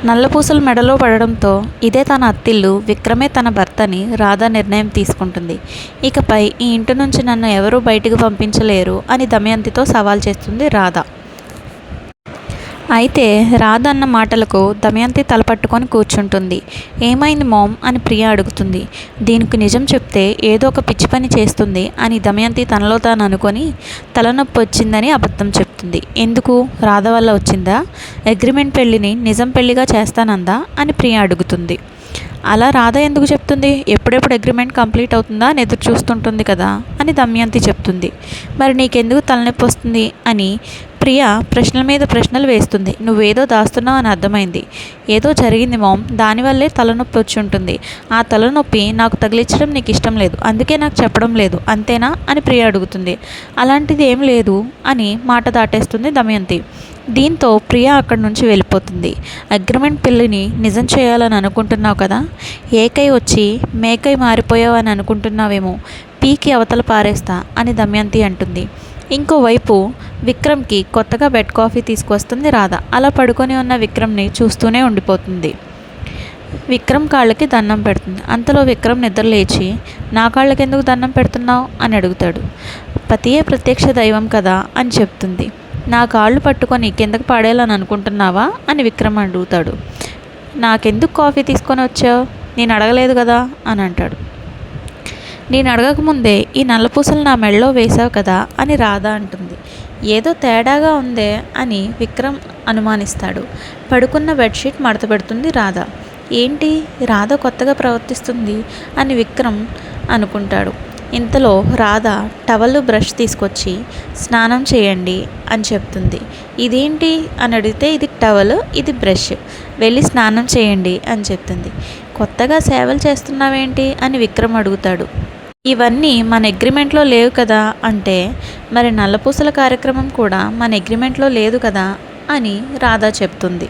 నల్లపూసలు మెడలో పడడంతో ఇదే తన అత్తిల్లు, విక్రమే తన భర్తని రాధ నిర్ణయం తీసుకుంటుంది. ఇకపై ఈ ఇంటి నుంచి నన్ను ఎవరూ బయటికి పంపించలేరు అని దమయంతితో సవాల్ చేస్తుంది రాధ. అయితే రాధ అన్న మాటలకు దమయంతి తలపట్టుకొని కూర్చుంటుంది. ఏమైంది మామ్ అని ప్రియ అడుగుతుంది. దీనికి నిజం చెప్తే ఏదో ఒక పిచ్చి పని చేస్తుంది అని దమయంతి తనలో తాను అనుకొని తలనొప్పి వచ్చిందని అబద్ధం చెప్తుంది. ఎందుకు? రాధ వల్ల వచ్చిందా? అగ్రిమెంట్ పెళ్లిని నిజం పెళ్లిగా చేస్తానందా అని ప్రియ అడుగుతుంది. అలా రాధ ఎందుకు చెప్తుంది? ఎప్పుడెప్పుడు అగ్రిమెంట్ కంప్లీట్ అవుతుందా అని ఎదురు చూస్తుంటుంది కదా అని దమయంతి చెప్తుంది. మరి నీకెందుకు తలనొప్పి వస్తుంది అని ప్రియ ప్రశ్నల మీద ప్రశ్నలు వేస్తుంది. నువ్వేదో దాస్తున్నావు అని అర్థమైంది. ఏదో జరిగింది మామ్, దానివల్లే తలనొప్పి వచ్చి ఉంటుంది. ఆ తలనొప్పి నాకు తగిలించడం నీకు ఇష్టం లేదు, అందుకే నాకు చెప్పడం లేదు, అంతేనా అని ప్రియ అడుగుతుంది. అలాంటిది ఏం లేదు అని మాట దాటేస్తుంది దమయంతి. దీంతో ప్రియ అక్కడి నుంచి వెళ్ళిపోతుంది. అగ్రిమెంట్ పెళ్ళిని నిజం చేయాలని అనుకుంటున్నావు కదా, ఏకై వచ్చి మేకై మారిపోయావు అని అనుకుంటున్నావేమో, పీకి అవతల పారేస్తా అని దమయంతి అంటుంది. ఇంకోవైపు విక్రమ్కి కొత్తగా బెడ్ కాఫీ తీసుకొస్తుంది రాధ. అలా పడుకొని ఉన్న విక్రమ్ని చూస్తూనే ఉండిపోతుంది. విక్రమ్ కాళ్ళకి దండం పెడుతుంది. అంతలో విక్రమ్ నిద్ర లేచి నా కాళ్ళకి ఎందుకు దండం పెడుతున్నావు అని అడుగుతాడు. పతియే ప్రత్యక్ష దైవం కదా అని చెప్తుంది. నా కాళ్ళు పట్టుకొని కిందకు పాడేయాలని అనుకుంటున్నావా అని విక్రమ్ అడుగుతాడు. నాకెందుకు కాఫీ తీసుకొని వచ్చావు, నేను అడగలేదు కదా అని అంటాడు. నేను అడగకముందే ఈ నల్లపూసలు నా మెడలో వేశావు కదా అని రాధ అంటుంది. ఏదో తేడాగా ఉందే అని విక్రమ్ అనుమానిస్తాడు. పడుకున్న బెడ్షీట్ మడత పెడుతుంది రాధ. ఏంటి రాధ కొత్తగా ప్రవర్తిస్తుంది అని విక్రమ్ అనుకుంటాడు. ఇంతలో రాధ టవల్ బ్రష్ తీసుకొచ్చి స్నానం చేయండి అని చెప్తుంది. ఇదేంటి అని అడిగితే ఇది టవల్, ఇది బ్రష్, వెళ్ళి స్నానం చేయండి అని చెప్తుంది. కొత్తగా సేవలు చేస్తున్నావేంటి అని విక్రమ్ అడుగుతాడు. ఇవన్నీ మన అగ్రిమెంట్లో లేవు కదా అంటే, మరి నల్లపూసల కార్యక్రమం కూడా మన అగ్రిమెంట్లో లేదు కదా అని రాధ చెప్తుంది.